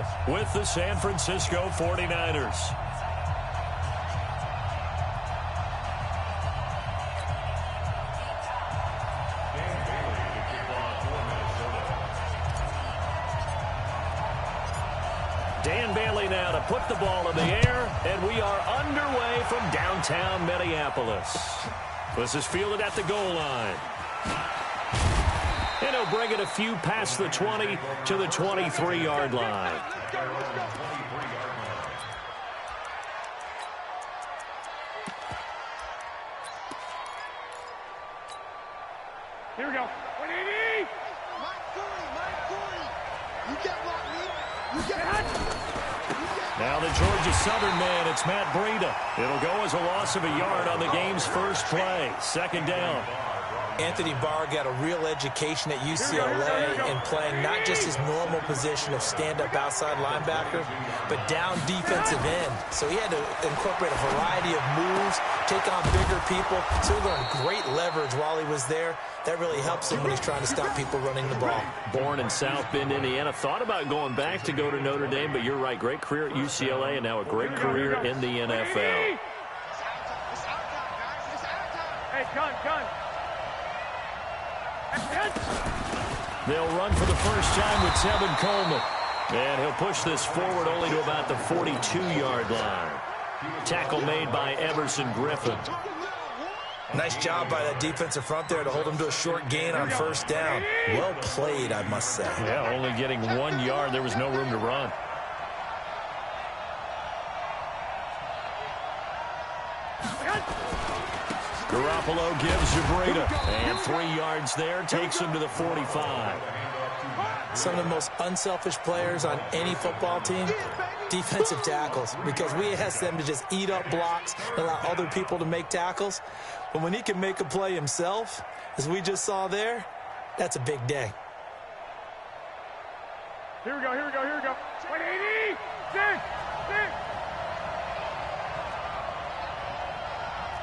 Breida with the San Francisco 49ers. Dan Bailey now to put the ball in the air, and we are underway from downtown Minneapolis. This is fielded at the goal line. And he'll bring it a few past the 20 to the 23-yard line. Here we go. 180! You get what, me? You get it! Now the Georgia Southern man, it's Matt Breida. It'll go as a loss of a yard on the game's first play. Second down. Anthony Barr got a real education at UCLA in playing not just his normal position of stand-up outside linebacker, but down defensive end. So he had to incorporate a variety of moves, take on bigger people. So he learned great leverage while he was there. That really helps him when he's trying to stop people running the ball. Born in South Bend, Indiana. Thought about going back to go to Notre Dame, but you're right. Great career at UCLA and now a great career in the NFL. Hey, gun. They'll run for the first time with Tevin Coleman. And he'll push this forward only to about the 42-yard line. Tackle made by Everson Griffin. Nice job by that defensive front there to hold him to a short gain on first down. Well played, I must say. Yeah, only getting 1 yard. There was no room to run. Garoppolo gives you Breida. And 3 yards there. Takes him to the 45. Some of the most unselfish players on any football team, defensive tackles, because we ask them to just eat up blocks and allow other people to make tackles. But when he can make a play himself, as we just saw there, that's a big day. Here we go. 180! Six!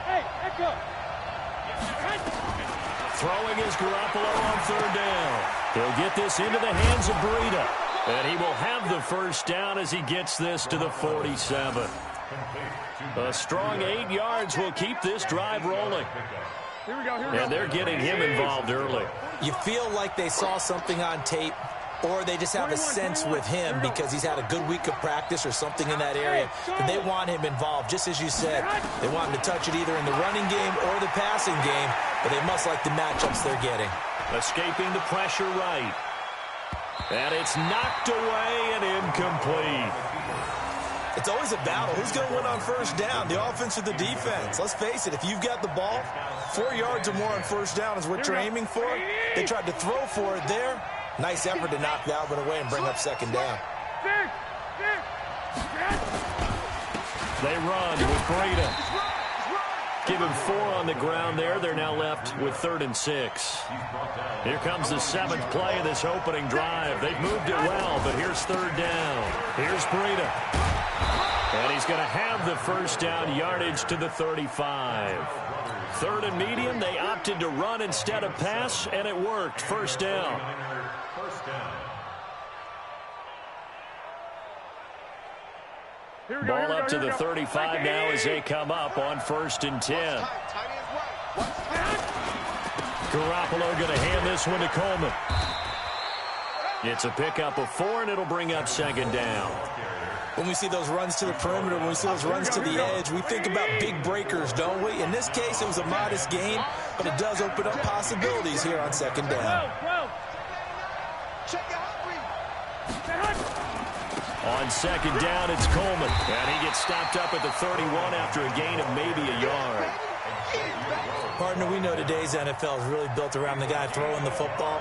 Hey, echo! Throwing is Garoppolo on third down. He'll get this into the hands of Breida. And he will have the first down as he gets this to the 47. A strong 8 yards will keep this drive rolling. Here we go. And they're getting him involved early. You feel like they saw something on tape, or they just have a sense with him because he's had a good week of practice or something in that area, and they want him involved, just as you said. They want him to touch it either in the running game or the passing game, but they must like the matchups they're getting. Escaping the pressure right. And it's knocked away and incomplete. It's always a battle. Who's going to win on first down, the offense or the defense? Let's face it, if you've got the ball, 4 yards or more on first down is what you're aiming for. They tried to throw for it there. Nice effort to knock that one away and bring up second down. They run with Breida. Give him 4 on the ground there. They're now left with 3rd and 6. Here comes the 7th play of this opening drive. They've moved it well, but here's 3rd down. Here's Breida. And he's going to have the first down, yardage to the 35. 3rd and medium, they opted to run instead of pass, and it worked. First down. Ball up to the 35 now as they come up on 1st and 10. Garoppolo going to hand this one to Coleman. It's a pickup of 4, and it'll bring up second down. When we see those runs to the perimeter, when we see those runs to the edge, we think about big breakers, don't we? In this case, it was a modest gain, but it does open up possibilities here on second down. On second down, it's Coleman. And he gets stopped up at the 31 after a gain of maybe a yard. Partner, we know today's NFL is really built around the guy throwing the football.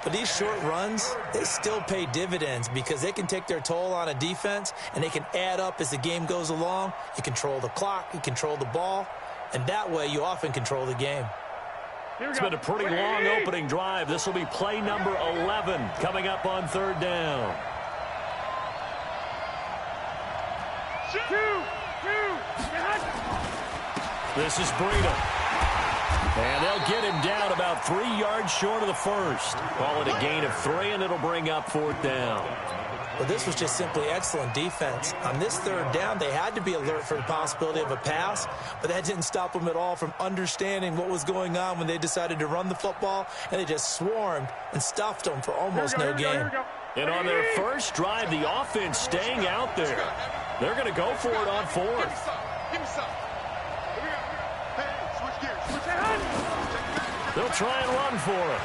But these short runs, they still pay dividends because they can take their toll on a defense, and they can add up as the game goes along. You control the clock, you control the ball, and that way you often control the game. It's been a pretty long opening drive. This will be play number 11 coming up on 3rd down. This is Breida. And they'll get him down about 3 yards short of the first. Call it a gain of 3, and it'll bring up 4th down. Well, this was just simply excellent defense. On this third down, they had to be alert for the possibility of a pass, but that didn't stop them at all from understanding what was going on when they decided to run the football, and they just swarmed and stuffed them for almost no gain. And on their first drive, the offense staying out there. They're going to go for it on fourth. They'll try and run for it.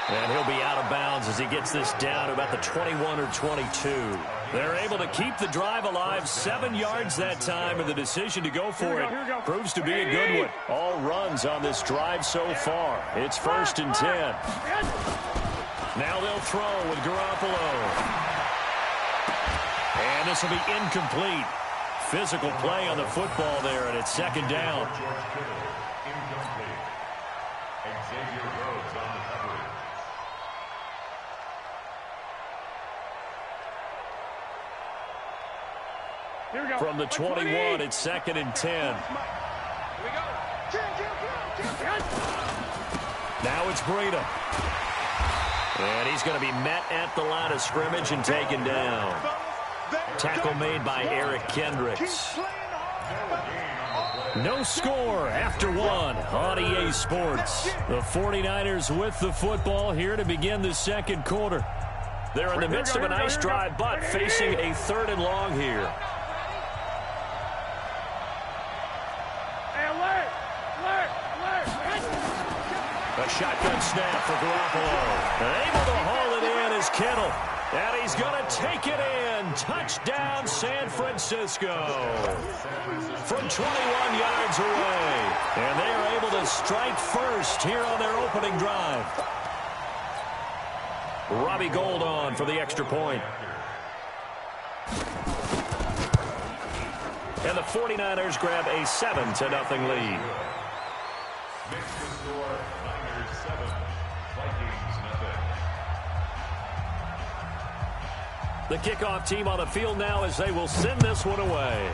And he'll be out of bounds as he gets this down to about the 21 or 22. They're able to keep the drive alive, 7 yards that time, and the decision to go for it proves to be a good one. All runs on this drive so far. It's 1st and 10. Now they'll throw with Garoppolo. And this will be incomplete. Physical play on the football there, and it's 2nd down. From the 21, it's 2nd and 10. Now it's Breida. And he's going to be met at the line of scrimmage and taken down. Tackle made by Eric Kendricks. No score after 1 on EA Sports. The 49ers with the football here to begin the 2nd quarter. They're in the midst of a nice drive, but facing a 3rd and long here. A shotgun snap for Garoppolo. Able to haul it in is Kittle. And he's going to take it in. Touchdown, San Francisco. From 21 yards away. And they are able to strike first here on their opening drive. Robbie Gould on for the extra point. And the 49ers grab a 7-0 lead. The kickoff team on the field now as they will send this one away.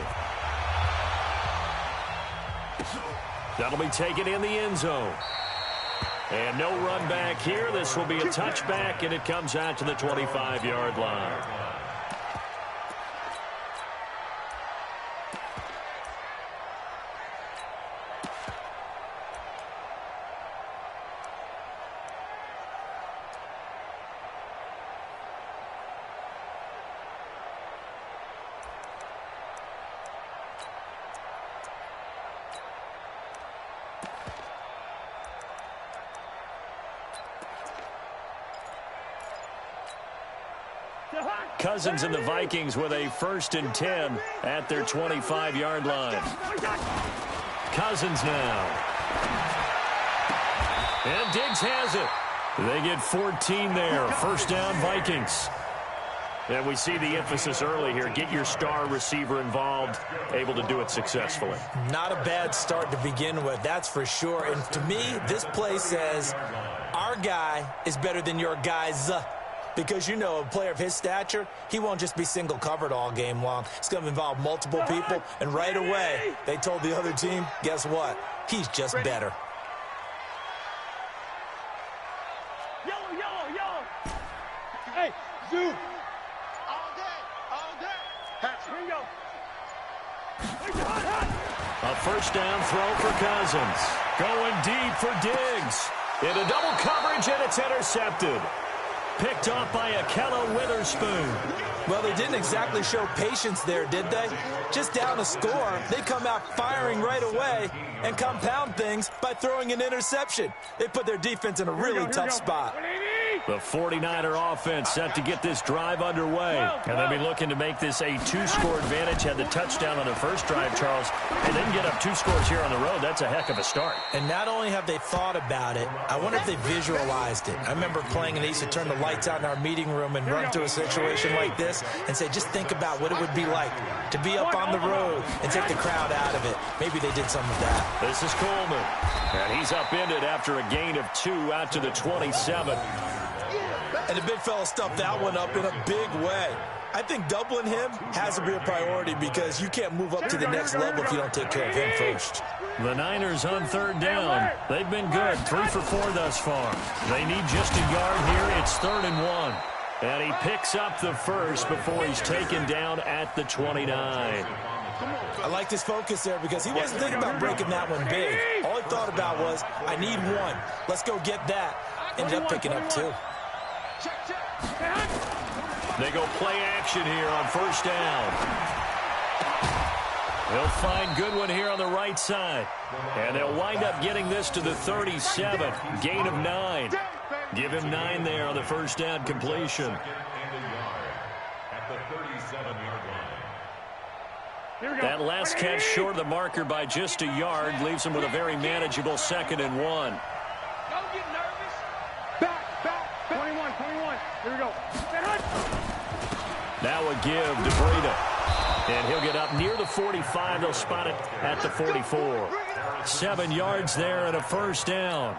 That'll be taken in the end zone. And no run back here. This will be a touchback, and it comes out to the 25-yard line. Cousins and the Vikings with a 1st and 10 at their 25-yard line. Cousins now. And Diggs has it. They get 14 there. 1st down, Vikings. And we see the emphasis early here. Get your star receiver involved, able to do it successfully. Not a bad start to begin with, that's for sure. And to me, this play says our guy is better than your guys. Because, you know, a player of his stature, he won't just be single covered all game long. It's going to involve multiple people. And right away, they told the other team, guess what? He's just better. Yellow, yellow, yellow. Hey, zoom. All day. Here you go. A 1st down throw for Cousins. Going deep for Diggs. Into double coverage, and it's intercepted. Picked off by Akella Witherspoon. Well, they didn't exactly show patience there, did they? Just down a score, they come out firing right away and compound things by throwing an interception. They put their defense in a really tough spot. The 49er offense set to get this drive underway. And they'll be looking to make this a 2-score advantage. Had the touchdown on their first drive, Charles, and then get up 2 scores here on the road. That's a heck of a start. And not only have they thought about it, I wonder if they visualized it. I remember playing, and they used to turn the lights out in our meeting room and run to a situation like this and say, just think about what it would be like to be up on the road and take the crowd out of it. Maybe they did some of that. This is Coleman. And he's upended after a gain of 2 out to the 27. And the big fella stuffed that one up in a big way. I think doubling him has to be a priority because you can't move up to the next level if you don't take care of him first. The Niners on 3rd down. They've been good, 3 for 4 thus far. They need just a yard here. It's 3rd and 1. And he picks up the first before he's taken down at the 29. I liked his focus there because he wasn't thinking about breaking that one big. All he thought about was, I need one. Let's go get that. Ended up picking up two. They go play action here on first down. They'll find Goodwin here on the right side. And they'll wind up getting this to the 37. Gain of 9. Give him 9 there on the first down completion. That last catch short of the marker by just a yard leaves him with a very manageable 2nd and 1. Don't get nervous. Back. 21. Here we go. Now a give to Breida. And he'll get up near the 45. They'll spot it at the 44. 7 yards there and a first down.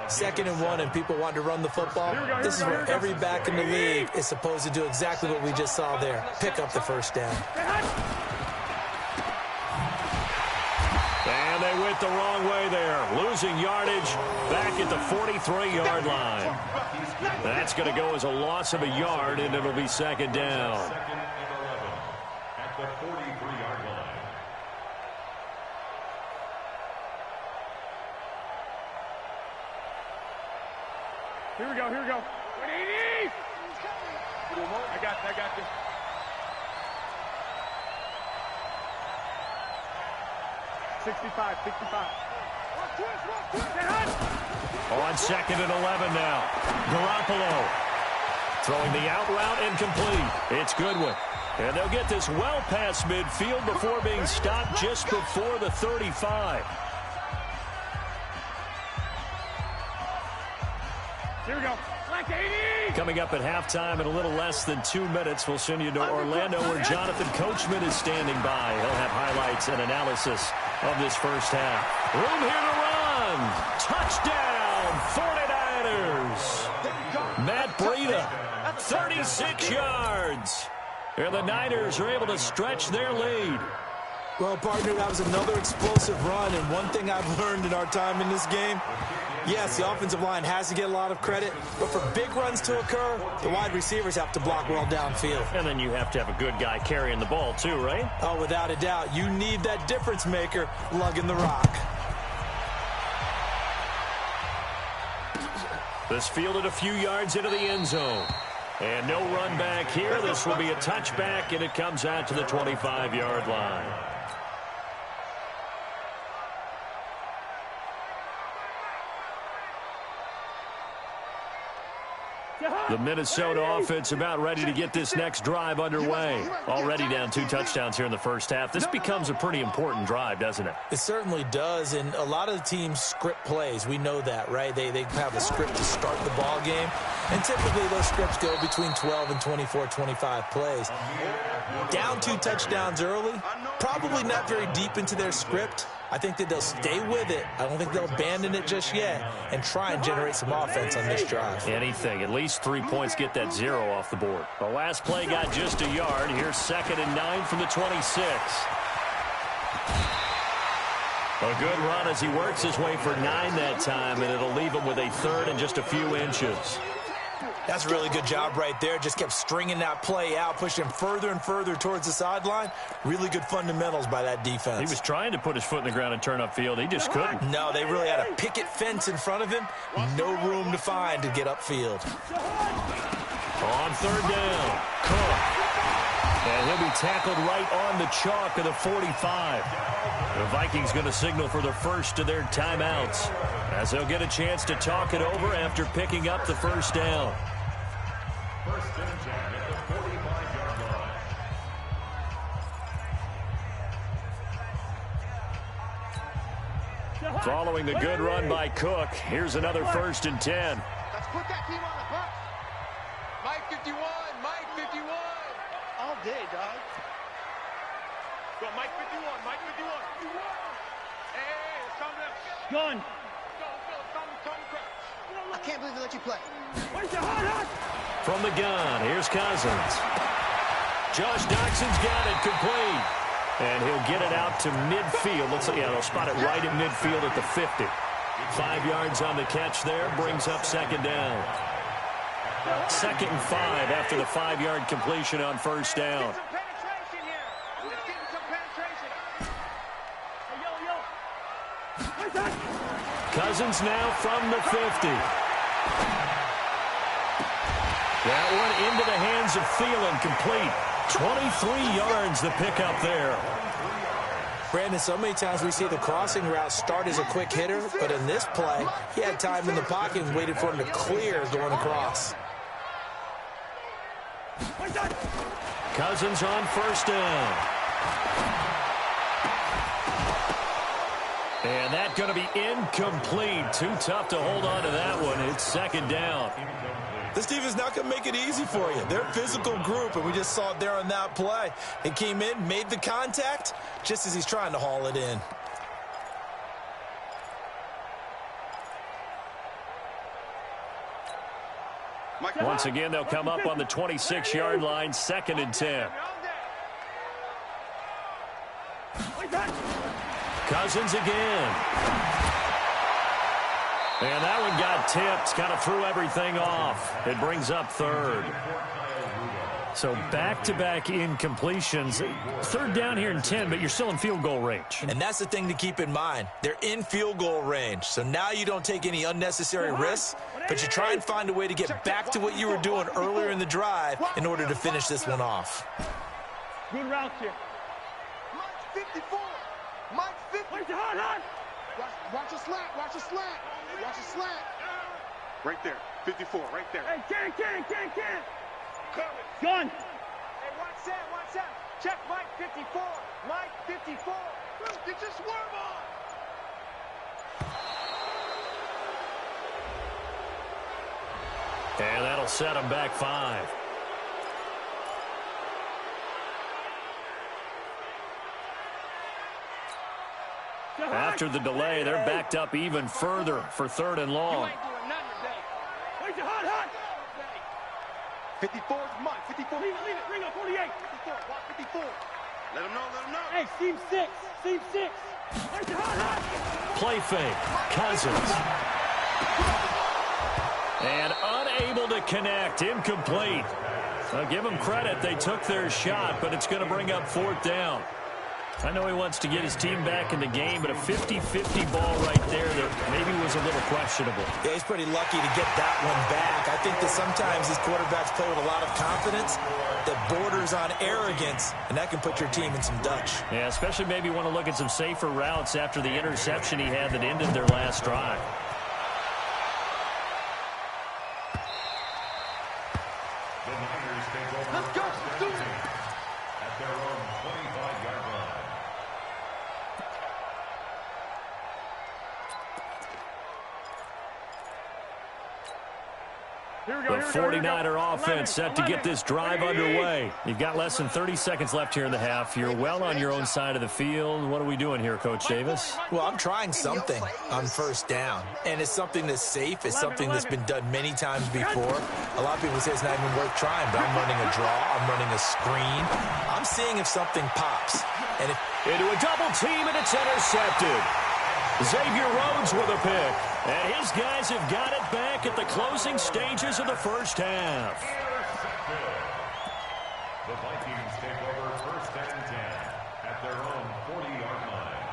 2nd and 1, and people want to run the football. This is where every back in the league is supposed to do exactly what we just saw there. Pick up the first down. And they went the wrong way there. Losing yardage back at the 43-yard line. That's going to go as a loss of a yard, and it'll be 2nd down. At the 43-yard line. Here we go. 180. I got this. Sixty-five. On 2nd and 11 now. Garoppolo throwing the out route incomplete. It's Goodwin. And they'll get this well past midfield before being stopped just before the 35. Here we go. Like 80. Coming up at halftime in a little less than 2 minutes, we'll send you to Orlando where Jonathan Coachman is standing by. He'll have highlights and analysis of this first half. Room here to run. Touchdown, 49ers. Matt Breida, 36 yards. And the Niners are able to stretch their lead. Well, partner, that was another explosive run, and one thing I've learned in our time in this game, yes, the offensive line has to get a lot of credit, but for big runs to occur, the wide receivers have to block well downfield. And then you have to have a good guy carrying the ball too, right? Oh, without a doubt. You need that difference maker lugging the rock. This fielded a few yards into the end zone. And no run back here. This will be a touchback, and it comes out to the 25-yard line. The Minnesota offense about ready to get this next drive underway. Already down 2 touchdowns here in the first half. This becomes a pretty important drive, doesn't it? It certainly does, and a lot of the teams script plays. We know that, right? They have a script to start the ball game, and typically those scripts go between 12 and 24, 25 plays. Down 2 touchdowns early, probably not very deep into their script. I think that they'll stay with it. I don't think they'll abandon it just yet and try and generate some offense on this drive. Anything. At least 3 points get that 0 off the board. The last play got just a yard. Here's 2nd and 9 from the 26. A good run as he works his way for 9 that time, and it'll leave him with a 3rd and just a few inches. That's a really good job right there. Just kept stringing that play out, pushing him further and further towards the sideline. Really good fundamentals by that defense. He was trying to put his foot in the ground and turn upfield. He just couldn't. No, they really had a picket fence in front of him. No room to find to get upfield. On 3rd down, Cook. And he'll be tackled right on the chalk of the 45. The Vikings going to signal for the first of their timeouts, as they'll get a chance to talk it over after picking up the first down. First and 10 at the 45-yard line. Following the good run by Cook, here's another 1st and 10. Let's put that team on the bus. Mike 51. All day, dog. Go, Mike 51. Hey, it's coming up. Gun. Go, come. I can't believe they let you play. Where's your hot? From the gun, here's Cousins. Josh Doxson's got it complete. And he'll get it out to midfield. They'll spot it right at midfield at the 50. 5 yards on the catch there, brings up 2nd down. 2nd and 5 after the 5-yard completion on first down. Cousins now from the 50. That one into the hands of Thielen, complete. 23 yards the pickup there. Brandon, so many times we see the crossing route start as a quick hitter, but in this play, he had time in the pocket and waited for him to clear going across. Cousins on first down. And that's going to be incomplete. Too tough to hold on to that one. It's 2nd down. This defense not going to make it easy for you. They're a physical group, and we just saw it there on that play. He came in, made the contact, just as he's trying to haul it in. Once again, they'll come up on the 26-yard line, 2nd and 10. Cousins again. And that one got tipped, kind of threw everything off. It brings up 3rd. So back-to-back incompletions. 3rd down here and 10, but you're still in field goal range. And that's the thing to keep in mind. They're in field goal range. So now you don't take any unnecessary risks, but you try and find a way to get back to what you were doing earlier in the drive in order to finish this one off. Good route here. Mike 54. Mike 50. Watch a slant. Watch a slant. Watch a slant. Right there. 54. Right there. Hey, can't. Gun. Hey, watch that. Check Mike 54. Mike 54. Get your swerve on. And that'll set them back 5. After the delay, they're backed up even further for 3rd and long. 54 is Mike. 54. Leave it. Bring up 48. 54. Watch 54. Let him know. Hey, seam 6. Play fake. Cousins. And unable to connect. Incomplete. I'll give them credit. They took their shot, but it's going to bring up 4th down. I know he wants to get his team back in the game, but a 50-50 ball right there that maybe was a little questionable. Yeah, he's pretty lucky to get that one back. I think that sometimes these quarterbacks play with a lot of confidence that borders on arrogance, and that can put your team in some Dutch. Yeah, especially maybe want to look at some safer routes after the interception he had that ended their last drive. Let's go. At their own 25-yard line. The 49er offense set to get this drive underway. You've got less than 30 seconds left here in the half. You're well on your own side of the field. What are we doing here, Coach Davis? Well, I'm trying something on first down, and it's something that's safe. It's something that's been done many times before. A lot of people say it's not even worth trying, but I'm running a draw. I'm running a screen. I'm seeing if something pops. And into a double team, and it's intercepted. Xavier Rhodes with a pick. And his guys have got it back at the closing stages of the first half. The Vikings take over 1st and 10 at their own 40-yard line.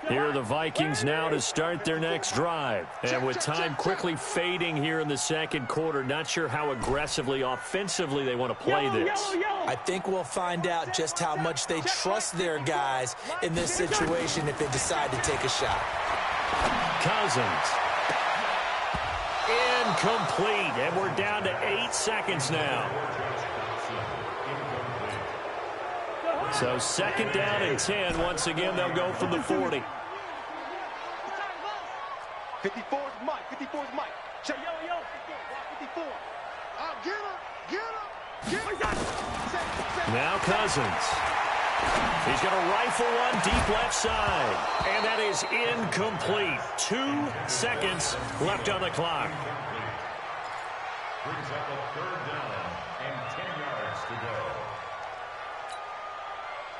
Here are the Vikings now to start their next drive. And with time quickly fading here in the 2nd quarter, not sure how aggressively, offensively they want to play this. I think we'll find out just how much they trust their guys in this situation if they decide to take a shot. Cousins. Incomplete. And we're down to 8 seconds now. So 2nd down and 10. Once again, they'll go from the 40. 54 is Mike. 54 is Mike. Check. 54. Get him. Now Cousins. He's going to rifle one deep left side. And that is incomplete. 2 seconds left on the clock. Brings up a 3rd down and 10 yards to go.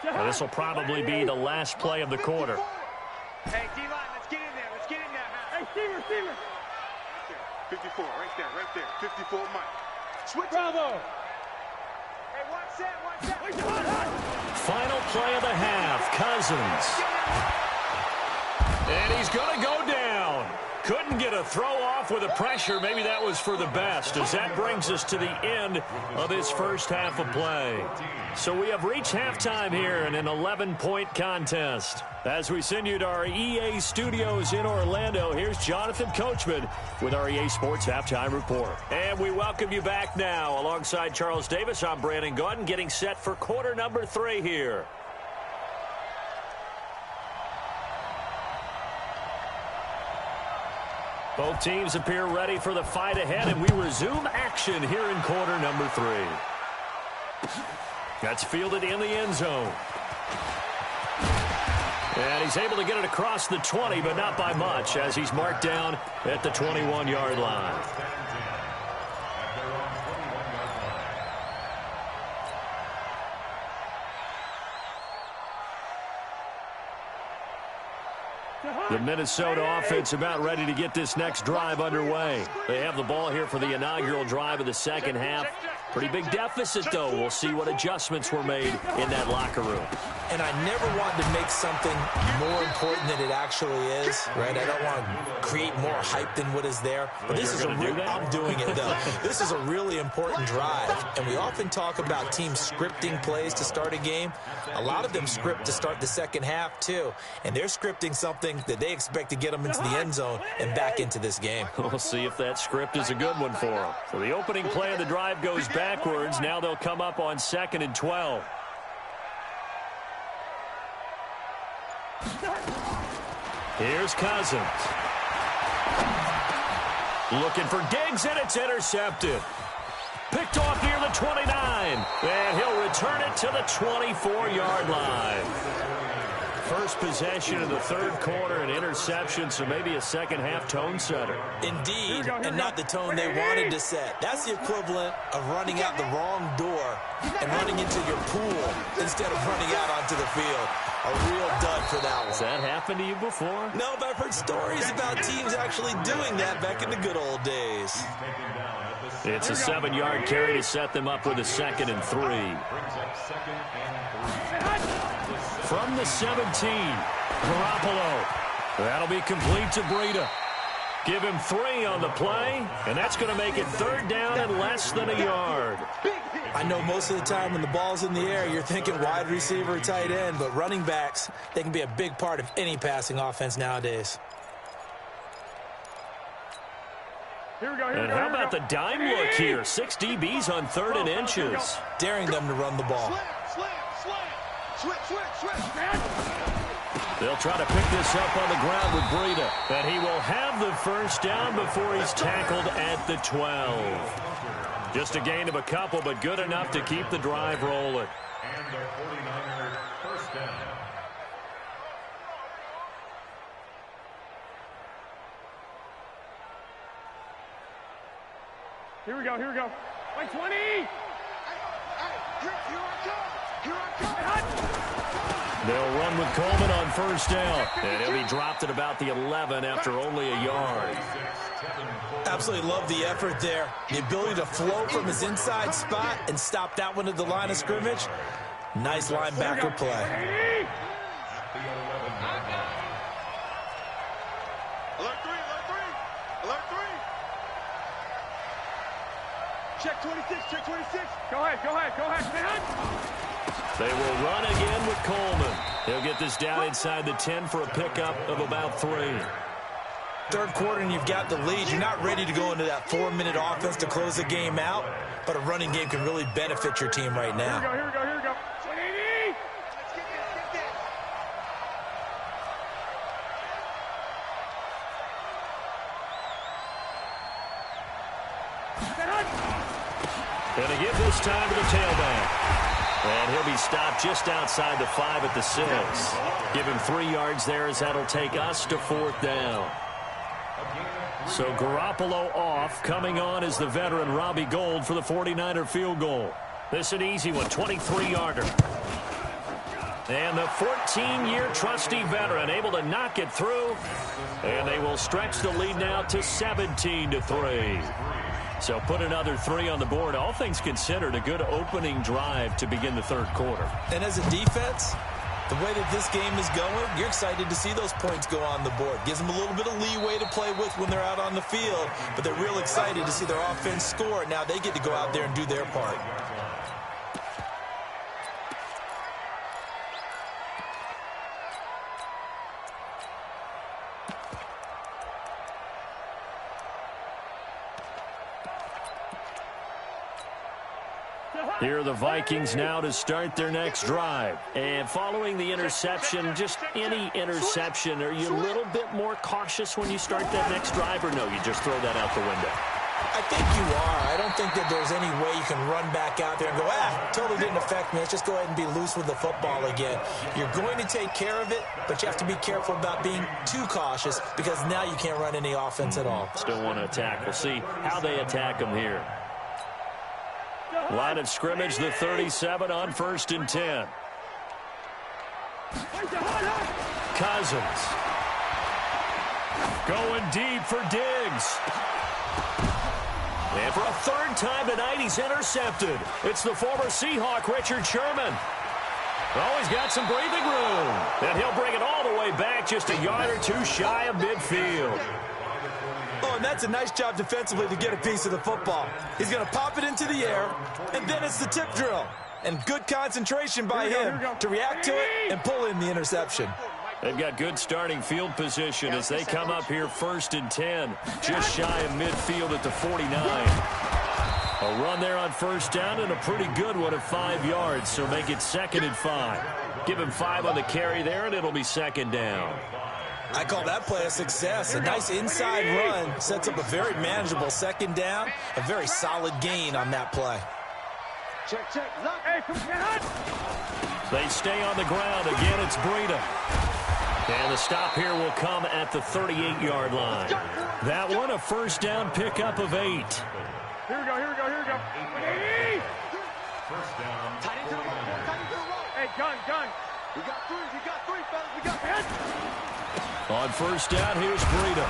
Now, this will probably be the last play of the quarter. Hey, D-line, let's get in there. Let's get in there. Hey, receiver. 54, right there. 54, Mike. Switch. Bravo. Hey, watch that. Final play of the half, Cousins. And he's going to go down. Couldn't get a throw off with the pressure. Maybe that was for the best, as that brings us to the end of his first half of play. So we have reached halftime here in an 11-point contest. As we send you to our EA studios in Orlando, here's Jonathan Coachman with our EA Sports Halftime Report. And we welcome you back now. Alongside Charles Davis, I'm Brandon Gaudin, getting set for quarter number 3 here. Both teams appear ready for the fight ahead, and we resume action here in quarter number 3. That's fielded in the end zone. And he's able to get it across the 20, but not by much, as he's marked down at the 21-yard line. The Minnesota offense about ready to get this next drive underway. They have the ball here for the inaugural drive of the second half. Pretty big deficit, though. We'll see what adjustments were made in that locker room. And I never want to make something more important than it actually is, right? I don't want to create more hype than what is there. But this is I'm doing it, though. This is a really important drive. And we often talk about teams scripting plays to start a game. A lot of them script to start the second half, too. And they're scripting something that they expect to get them into the end zone and back into this game. We'll see if that script is a good one for them. So the opening play of the drive goes backwards. Now they'll come up on 2nd and 12. Here's Cousins. Looking for Diggs, and it's intercepted. Picked off near the 29. And he'll return it to the 24-yard line. First possession of the third quarter, an interception, so maybe a second-half tone setter. Indeed, and not the tone they wanted to set. That's the equivalent of running out the wrong door and running into your pool instead of running out onto the field. A real dud for that one. Has that happened to you before? No, but I've heard stories about teams actually doing that back in the good old days. It's a 7-yard carry to set them up with a 2nd and 3. From the 17, Garoppolo. That'll be complete to Breida. Give him 3 on the play, and that's going to make it 3rd down and less than a yard. I know most of the time when the ball's in the air, you're thinking wide receiver, tight end, but running backs, they can be a big part of any passing offense nowadays. And how about the dime look here? 6 DBs on 3rd and inches. Daring them to run the ball. They'll try to pick this up on the ground with Breida. And he will have the first down before he's tackled at the 12. Just a gain of a couple, but good enough to keep the drive rolling. And the 49ers first down. Here we go. Like 20! Hey, here I come. They'll run with Coleman on first down. And he'll be dropped at about the 11 after only a yard. Absolutely love the effort there. The ability to flow from his inside spot and stop that one at the line of scrimmage. Nice linebacker play. Alert 3. Check 26. Go ahead. They will run again with Coleman. He'll get this down inside the 10 for a pickup of about 3. Third quarter and you've got the lead. You're not ready to go into that 4-minute offense to close the game out, but a running game can really benefit your team right now. Here we go. 180! Going to give this time to the tailback. And he'll be stopped just outside the 5 at the 6. Give him 3 yards there, as that'll take us to 4th down. So Garoppolo off. Coming on is the veteran Robbie Gould for the 49er field goal. This is an easy one, 23-yarder. And the 14-year trusty veteran able to knock it through. And they will stretch the lead now to 17-3. So put another 3 on the board. All things considered, a good opening drive to begin the third quarter. And as a defense, the way that this game is going, you're excited to see those points go on the board. Gives them a little bit of leeway to play with when they're out on the field, but they're real excited to see their offense score. Now they get to go out there and do their part. Here are the Vikings now to start their next drive. And following the interception, just any interception, are you a little bit more cautious when you start that next drive, or no, you just throw that out the window? I think you are. I don't think that there's any way you can run back out there and go, totally didn't affect me. Let's just go ahead and be loose with the football again. You're going to take care of it, but you have to be careful about being too cautious because now you can't run any offense at all. Still want to attack. We'll see how they attack them here. Line of scrimmage, the 37 on 1st and 10. Cousins. Going deep for Diggs. And for a third time tonight, he's intercepted. It's the former Seahawk, Richard Sherman. Oh, he's got some breathing room. And he'll bring it all the way back just a yard or two shy of midfield. Oh, and that's a nice job defensively to get a piece of the football. He's going to pop it into the air, and then it's the tip drill. And good concentration by him to react to it and pull in the interception. They've got good starting field position as they come up here 1st and 10, just shy of midfield at the 49. A run there on 1st down and a pretty good one at 5 yards, so make it 2nd and 5. Give him 5 on the carry there, and it'll be 2nd down. I call that play a success. A nice inside run sets up a very manageable 2nd down. A very solid gain on that play. Check. They stay on the ground. Again, it's Breida. And the stop here will come at the 38-yard line. That one, a 1st down pickup of 8. Here we go. 180. First down. Tight into the rope. Hey, gun. We got 3, fellas. We got 3. On 1st down, here's Breida.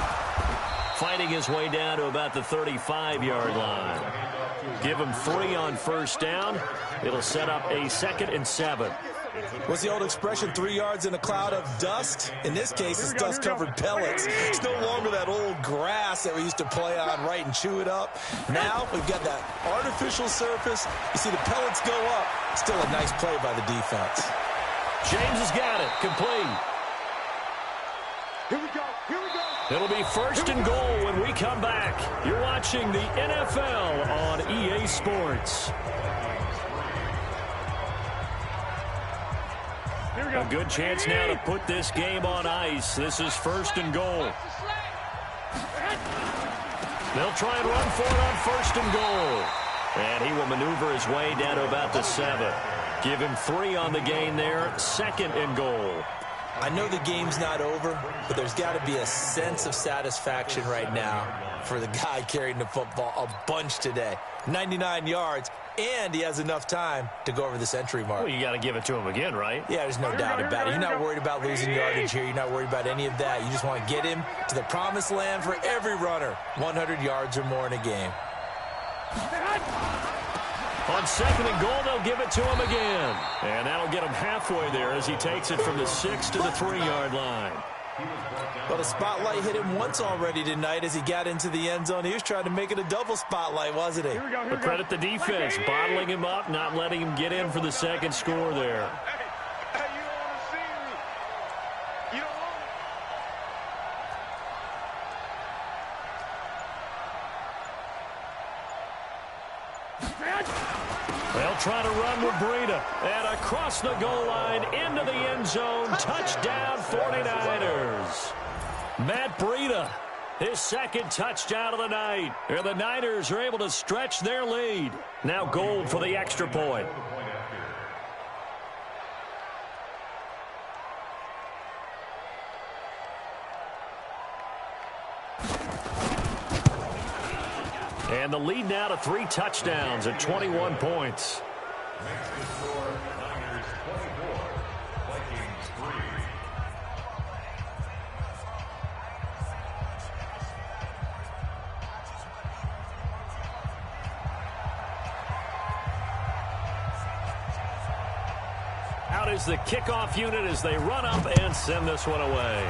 Fighting his way down to about the 35-yard line. Give him 3 on 1st down. It'll set up a 2nd and 7. What's the old expression, 3 yards in a cloud of dust? In this case, it's dust-covered pellets. It's no longer that old grass that we used to play on, right, and chew it up. Now we've got that artificial surface. You see the pellets go up. Still a nice play by the defense. James has got it. Complete. Here we go. It'll be 1st and goal when we come back. You're watching the NFL on EA Sports. A good chance now to put this game on ice. This is 1st and goal. They'll try and run for it on 1st and goal. And he will maneuver his way down to about the 7. Give him 3 on the gain there. 2nd and goal. I know the game's not over, but there's got to be a sense of satisfaction right now for the guy carrying the football a bunch today. 99 yards, and he has enough time to go over the century mark. Well, you got to give it to him again, right? Yeah, there's no doubt about it. You're not worried about losing yardage here. You're not worried about any of that. You just want to get him to the promised land for every runner. 100 yards or more in a game. On 2nd and goal, they'll give it to him again. And that'll get him halfway there as he takes it from the 6 to the 3-yard line. Well, the spotlight hit him once already tonight as he got into the end zone. He was trying to make it a double spotlight, wasn't he? But credit the defense, bottling him up, not letting him get in for the 2nd score there. Hey, you don't want to see me. You don't want me. They'll try to run with Breida. And across the goal line, into the end zone. Touchdown, 49ers. Matt Breida, his 2nd touchdown of the night. And the Niners are able to stretch their lead. Now Gold for the extra point. And the lead now to 3 touchdowns at 21 points. out is the kickoff unit as they run up and send this one away.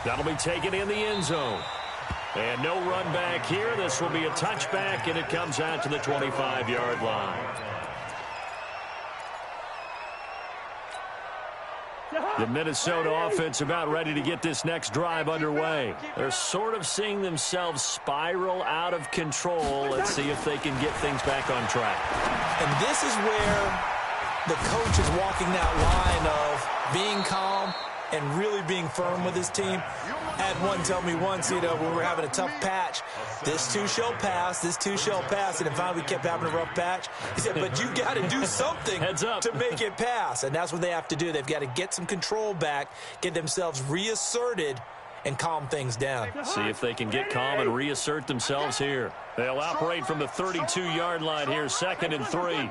That'll be taken in the end zone. And no run back here. This will be a touchback, and it comes out to the 25-yard line. The Minnesota offense about ready to get this next drive underway. They're sort of seeing themselves spiral out of control. Let's see if they can get things back on track. And this is where the coach is walking that line of being calm and really being firm with his team. I had one tell me once, when we were having a tough patch, this too shall pass, this too shall pass. And then finally we kept having a rough patch. He said, but you got to do something to make it pass. And that's what they have to do. They've got to get some control back, get themselves reasserted, and calm things down. See if they can get calm and reassert themselves here. They'll operate from the 32-yard line here, 2nd and 3.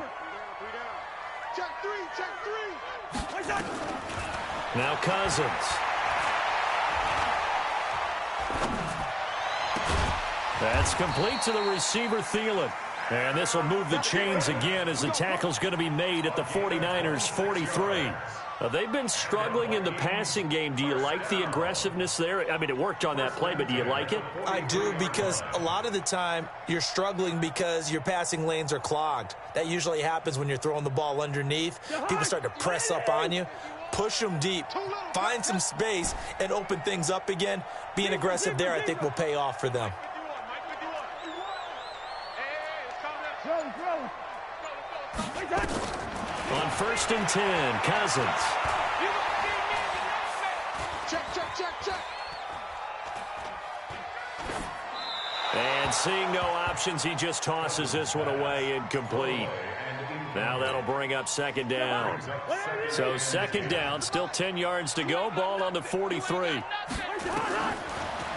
Check three. Now Cousins. That's complete to the receiver, Thielen. And this will move the chains again as the tackle's going to be made at the 49ers' 43. They've been struggling in the passing game. Do you like the aggressiveness there? I mean, it worked on that play, but do you like it? I do, because a lot of the time you're struggling because your passing lanes are clogged. That usually happens when you're throwing the ball underneath. People start to press up on you. Push them deep, find some space, and open things up again. Being aggressive there, I think, will pay off for them. On 1st and 10, Cousins. Check. And seeing no options, he just tosses this one away, incomplete. Now that'll bring up 2nd down. So 2nd down, still 10 yards to go. Ball on the 43.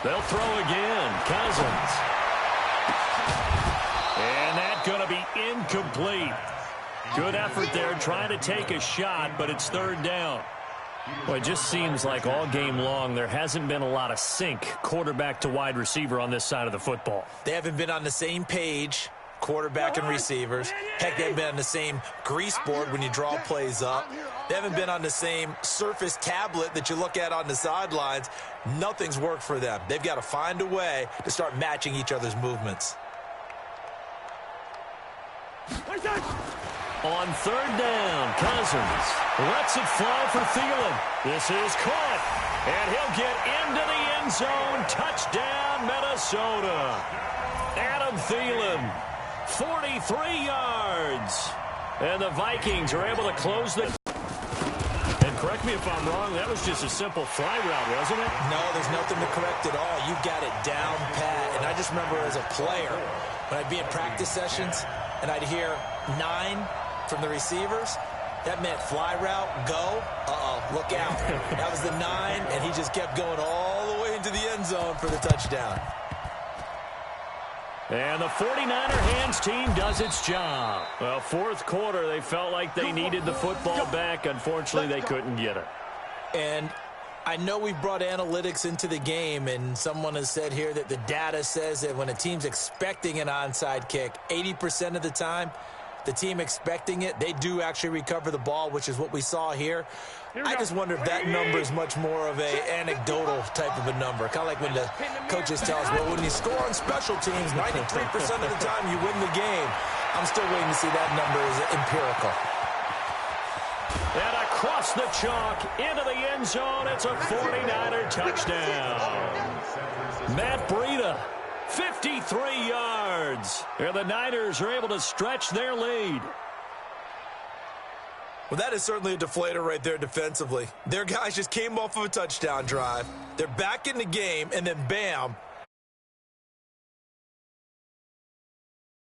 They'll throw again. Cousins. And that's going to be incomplete. Good effort there, trying to take a shot, but it's 3rd down. Well, it just seems like all game long there hasn't been a lot of sync quarterback to wide receiver on this side of the football. They haven't been on the same page, quarterback and receivers. Heck, they haven't been on the same grease board when you draw plays up. They haven't been on the same Surface tablet that you look at on the sidelines. Nothing's worked for them. They've got to find a way to start matching each other's movements. On 3rd down, Cousins lets it fly for Thielen. This is caught, and he'll get into the end zone. Touchdown, Minnesota. Adam Thielen, 43 yards. And the Vikings are able to close the... And correct me if I'm wrong, that was just a simple fly route, wasn't it? No, there's nothing to correct at all. You got it down pat. And I just remember as a player, when I'd be in practice sessions, and I'd hear 9 from the receivers, that meant fly route, go, look out. That was the 9, and he just kept going all the way into the end zone for the touchdown. And the 49er hands team does its job. Well, 4th quarter, they felt like they needed the football back. Unfortunately, they couldn't get it. And I know we've brought analytics into the game, and someone has said here that the data says that when a team's expecting an onside kick, 80% of the time, the team expecting it, they do actually recover the ball, which is what we saw here. I just wonder if that number is much more of a anecdotal type of a number. Kind of like when the coaches tell us, well, when you score on special teams, 93% of the time you win the game. I'm still waiting to see that number is empirical. And across the chalk, into the end zone, it's a 49er touchdown. Matt Breida, 53 yards. And the Niners are able to stretch their lead. Well, that is certainly a deflator right there defensively. Their guys just came off of a touchdown drive. They're back in the game, and then bam,